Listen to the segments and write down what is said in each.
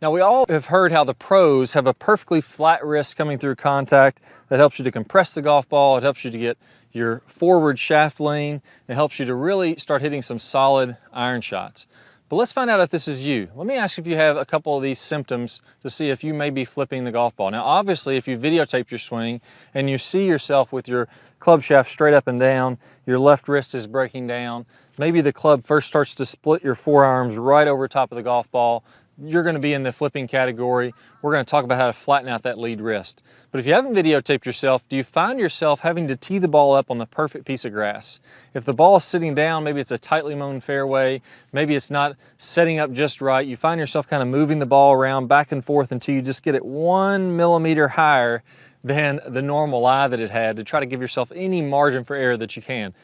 Now, we all have heard how the pros have a perfectly flat wrist coming through contact that helps you to compress the golf ball. It helps you to get your forward shaft lean. It helps you to really start hitting some solid iron shots. But let's find out if this is you. Let me ask you if you have a couple of these symptoms to see if you may be flipping the golf ball. Now, obviously, if you videotaped your swing and you see yourself with your club shaft straight up and down, your left wrist is breaking down, maybe the club first starts to split your forearms right over top of the golf ball, you're going to be in the flipping category. We're going to talk about how to flatten out that lead wrist. But if you haven't videotaped yourself, do you find yourself having to tee the ball up on the perfect piece of grass? If the ball is sitting down, maybe it's a tightly mown fairway, maybe it's not setting up just right, you find yourself kind of moving the ball around back and forth until you just get it 1 millimeter higher than the normal lie that it had to try to give yourself any margin for error that you can.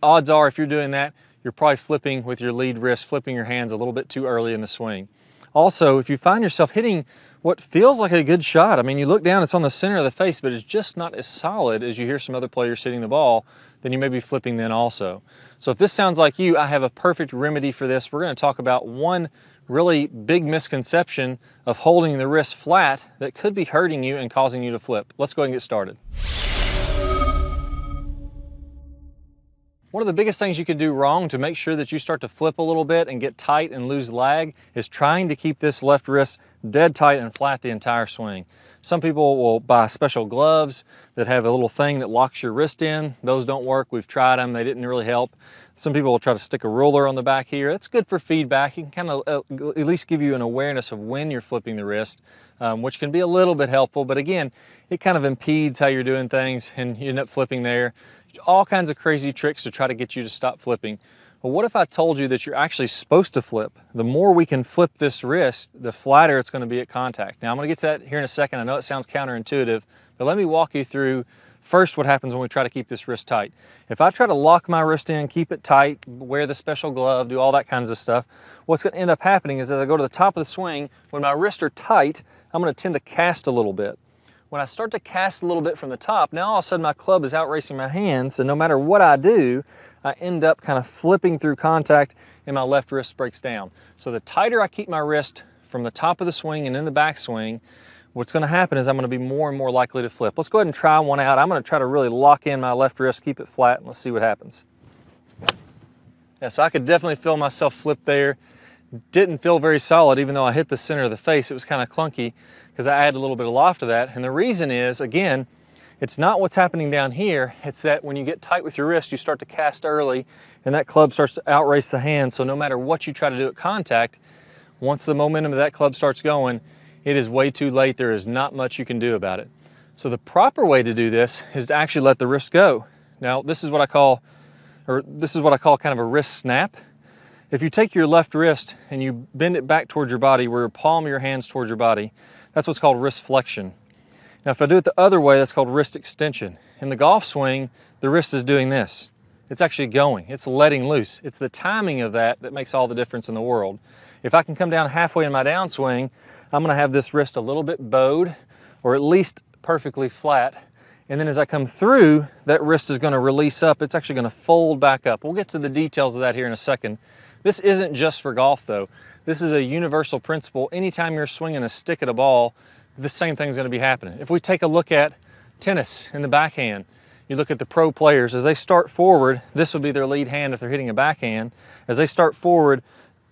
Odds are, if you're doing that, you're probably flipping with your lead wrist, flipping your hands a little bit too early in the swing. Also, if you find yourself hitting what feels like a good shot, I mean, you look down, it's on the center of the face, but it's just not as solid as you hear some other players hitting the ball, then you may be flipping then also. So if this sounds like you, I have a perfect remedy for this. We're going to talk about one really big misconception of holding the wrist flat that could be hurting you and causing you to flip. Let's go ahead and get started. One of the biggest things you could do wrong to make sure that you start to flip a little bit and get tight and lose lag is trying to keep this left wrist dead tight and flat the entire swing. Some people will buy special gloves that have a little thing that locks your wrist in. Those don't work. We've tried them. They didn't really help. Some people will try to stick a ruler on the back here. It's good for feedback. It can kind of at least give you an awareness of when you're flipping the wrist, which can be a little bit helpful. But again, it kind of impedes how you're doing things and you end up flipping there. All kinds of crazy tricks to try to get you to stop flipping. But what if I told you that you're actually supposed to flip? The more we can flip this wrist, the flatter it's going to be at contact. Now I'm going to get to that here in a second. I know it sounds counterintuitive, but let me walk you through first what happens when we try to keep this wrist tight. If I try to lock my wrist in, keep it tight, wear the special glove, do all that kinds of stuff, what's going to end up happening is as I go to the top of the swing, when my wrists are tight, I'm going to tend to cast a little bit. When I start to cast a little bit from the top, now all of a sudden my club is outracing my hands, and no matter what I do, I end up kind of flipping through contact and my left wrist breaks down. So the tighter I keep my wrist from the top of the swing and in the backswing, what's going to happen is I'm going to be more and more likely to flip. Let's go ahead and try one out. I'm going to try to really lock in my left wrist, keep it flat, and let's see what happens. Yeah, so I could definitely feel myself flip there. Didn't feel very solid, even though I hit the center of the face. It was kind of clunky because I added a little bit of loft to that. And the reason is, again, it's not what's happening down here. It's that when you get tight with your wrist, you start to cast early and that club starts to outrace the hand. So no matter what you try to do at contact, once the momentum of that club starts going, it is way too late. There is not much you can do about it. So the proper way to do this is to actually let the wrist go. Now, this is what I call kind of a wrist snap. If you take your left wrist and you bend it back towards your body, where your palm of your hand's towards your body, that's what's called wrist flexion. Now, if I do it the other way, that's called wrist extension. In the golf swing, the wrist is doing this. It's actually going. It's letting loose. It's the timing of that that makes all the difference in the world. If I can come down halfway in my downswing, I'm going to have this wrist a little bit bowed, or at least perfectly flat. And then as I come through, that wrist is going to release up. It's actually going to fold back up. We'll get to the details of that here in a second. This isn't just for golf though. This is a universal principle. Anytime you're swinging a stick at a ball, the same thing's going to be happening. If we take a look at tennis in the backhand, you look at the pro players, as they start forward, this would be their lead hand if they're hitting a backhand. As they start forward,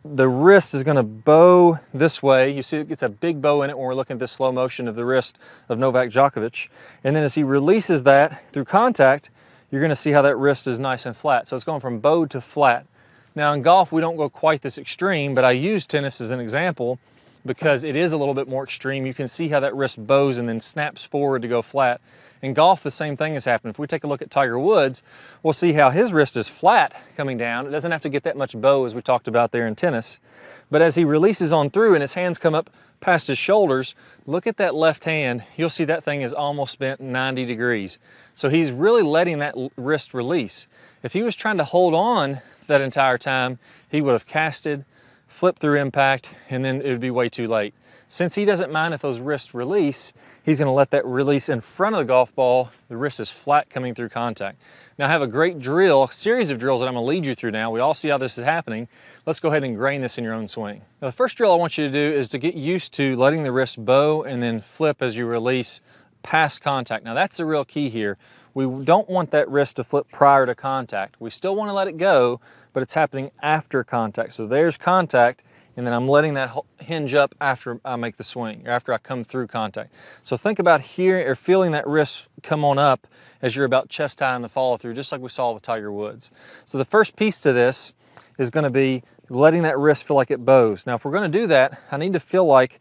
the wrist is going to bow this way. You see it gets a big bow in it when we're looking at this slow motion of the wrist of Novak Djokovic. And then as he releases that through contact, you're going to see how that wrist is nice and flat. So it's going from bowed to flat. Now in golf, we don't go quite this extreme, but I use tennis as an example because it is a little bit more extreme. You can see how that wrist bows and then snaps forward to go flat. In golf, the same thing has happened. If we take a look at Tiger Woods, we'll see how his wrist is flat coming down. It doesn't have to get that much bow as we talked about there in tennis. But as he releases on through and his hands come up past his shoulders, look at that left hand. You'll see that thing is almost bent 90 degrees. So he's really letting that wrist release. If he was trying to hold on that entire time, he would have casted, flip through impact, and then it would be way too late. Since he doesn't mind if those wrists release, he's going to let that release in front of the golf ball. The wrist is flat coming through contact. Now I have a great drill, a series of drills that I'm going to lead you through now. We all see how this is happening. Let's go ahead and ingrain this in your own swing. Now the first drill I want you to do is to get used to letting the wrist bow and then flip as you release past contact. Now that's the real key here. We don't want that wrist to flip prior to contact. We still want to let it go, but it's happening after contact. So there's contact, and then I'm letting that hinge up after I make the swing, or after I come through contact. So think about hearing or feeling that wrist come on up as you're about chest high in the follow through, just like we saw with Tiger Woods. So the first piece to this is going to be letting that wrist feel like it bows. Now if we're going to do that, I need to feel like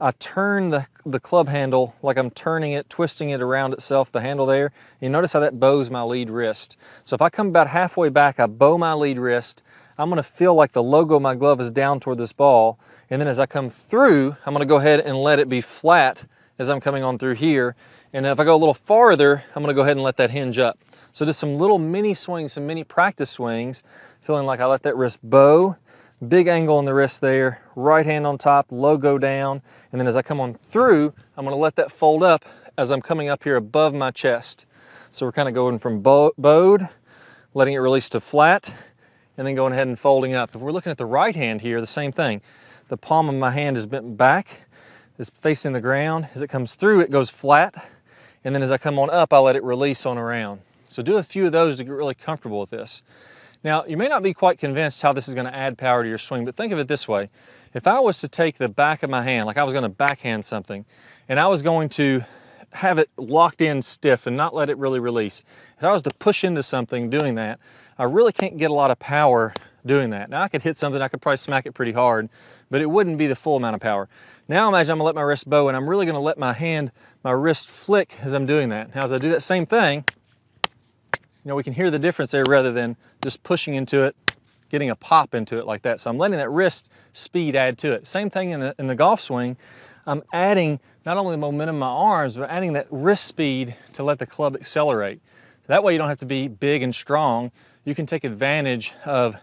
I turn the club handle like I'm turning it, twisting it around itself, the handle there. You notice how that bows my lead wrist. So if I come about halfway back, I bow my lead wrist, I'm gonna feel like the logo of my glove is down toward this ball. And then as I come through, I'm gonna go ahead and let it be flat as I'm coming on through here. And if I go a little farther, I'm gonna go ahead and let that hinge up. So just some little mini swings, some mini practice swings, feeling like I let that wrist bow. Big angle on the wrist there, right hand on top, logo down, and then as I come on through, I'm gonna let that fold up as I'm coming up here above my chest. So we're kind of going from bowed, letting it release to flat, and then going ahead and folding up. If we're looking at the right hand here, the same thing. The palm of my hand is bent back, is facing the ground. As it comes through, it goes flat, and then as I come on up, I let it release on around. So do a few of those to get really comfortable with this. Now, you may not be quite convinced how this is going to add power to your swing, but think of it this way. If I was to take the back of my hand, like I was going to backhand something, and I was going to have it locked in stiff and not let it really release. If I was to push into something doing that, I really can't get a lot of power doing that. Now, I could hit something, I could probably smack it pretty hard, but it wouldn't be the full amount of power. Now imagine I'm going to let my wrist bow, and I'm really going to let my wrist flick as I'm doing that. Now, as I do that same thing, you know, we can hear the difference there rather than just pushing into it, getting a pop into it like that. So I'm letting that wrist speed add to it. Same thing in the golf swing. I'm adding not only the momentum in my arms, but adding that wrist speed to let the club accelerate. That way you don't have to be big and strong. You can take advantage of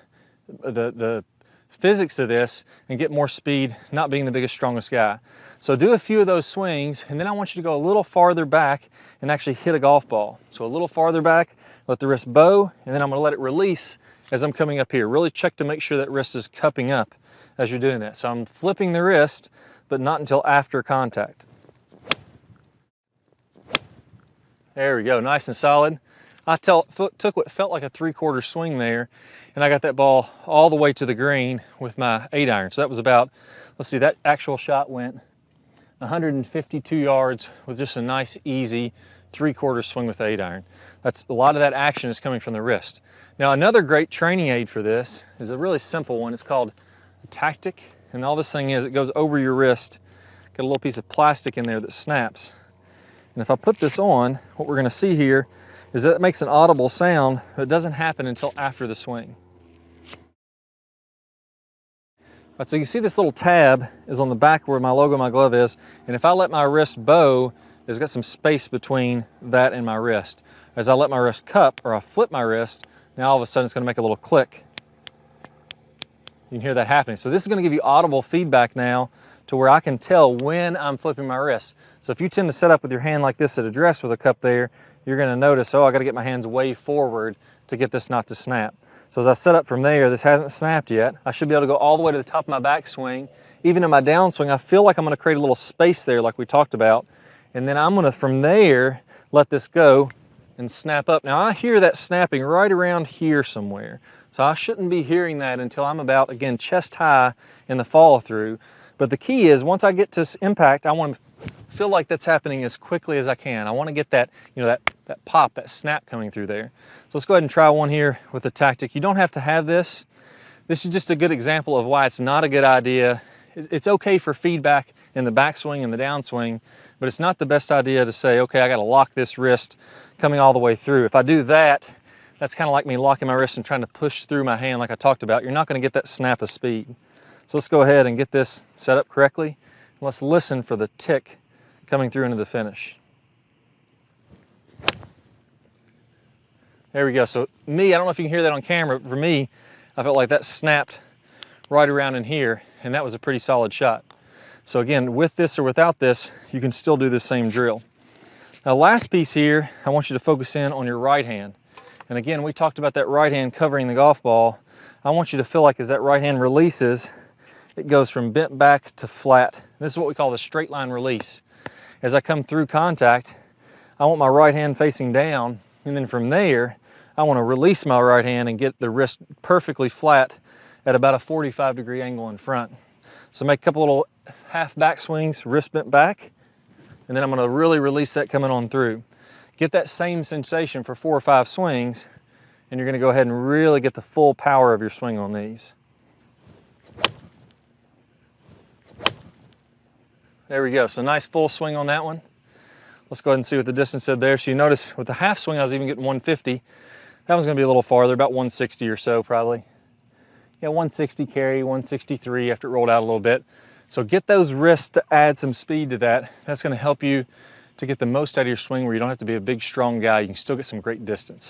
the physics of this and get more speed, not being the biggest, strongest guy. So do a few of those swings, and then I want you to go a little farther back and actually hit a golf ball. So a little farther back, let the wrist bow, and then I'm gonna let it release as I'm coming up here. Really check to make sure that wrist is cupping up as you're doing that. So I'm flipping the wrist, but not until after contact. There we go, nice and solid. I took what felt like a 3/4 swing there, and I got that ball all the way to the green with my 8-iron. So that was about, let's see, that actual shot went 152 yards with just a nice, easy 3/4 swing with the 8-iron. That's a lot of that action is coming from the wrist. Now, another great training aid for this is a really simple one. It's called a tactic, and all this thing is, it goes over your wrist. Got a little piece of plastic in there that snaps. And if I put this on, what we're gonna see here is that it makes an audible sound, but it doesn't happen until after the swing. Right, so you can see this little tab is on the back where my logo of my glove is, and if I let my wrist bow, there's got some space between that and my wrist. As I let my wrist cup, or I flip my wrist, now all of a sudden it's gonna make a little click. You can hear that happening. So this is gonna give you audible feedback now to where I can tell when I'm flipping my wrist. So if you tend to set up with your hand like this at a dress with a cup there, you're gonna notice, oh, I gotta get my hands way forward to get this not to snap. So as I set up from there, this hasn't snapped yet. I should be able to go all the way to the top of my backswing. Even in my downswing, I feel like I'm gonna create a little space there like we talked about. And then I'm gonna, from there, let this go and snap up. Now I hear that snapping right around here somewhere. So I shouldn't be hearing that until I'm about, again, chest high in the follow through. But the key is, once I get to impact, I want to feel like that's happening as quickly as I can. I want to get that, you know, that pop, that snap coming through there. So let's go ahead and try one here with the tactic. You don't have to have this. This is just a good example of why it's not a good idea. It's okay for feedback in the backswing and the downswing, but it's not the best idea to say, okay, I got to lock this wrist coming all the way through. If I do that, that's kind of like me locking my wrist and trying to push through my hand like I talked about. You're not going to get that snap of speed. So let's go ahead and get this set up correctly. Let's listen for the tick coming through into the finish. There we go. So me, I don't know if you can hear that on camera, but for me, I felt like that snapped right around in here, and that was a pretty solid shot. So again, with this or without this, you can still do the same drill. Now last piece here, I want you to focus in on your right hand. And again, we talked about that right hand covering the golf ball. I want you to feel like as that right hand releases, it goes from bent back to flat. This is what we call the straight line release. As I come through contact, I want my right hand facing down, and then from there, I want to release my right hand and get the wrist perfectly flat at about a 45-degree angle in front. So make a couple little half back swings, wrist bent back, and then I'm going to really release that coming on through. Get that same sensation for 4 or 5 swings, and you're going to go ahead and really get the full power of your swing on these. There we go, so nice full swing on that one. Let's go ahead and see what the distance said there. So you notice with the half swing, I was even getting 150. That one's gonna be a little farther, about 160 or so probably. Yeah, 160 carry, 163 after it rolled out a little bit. So get those wrists to add some speed to that. That's gonna help you to get the most out of your swing where you don't have to be a big, strong guy. You can still get some great distance.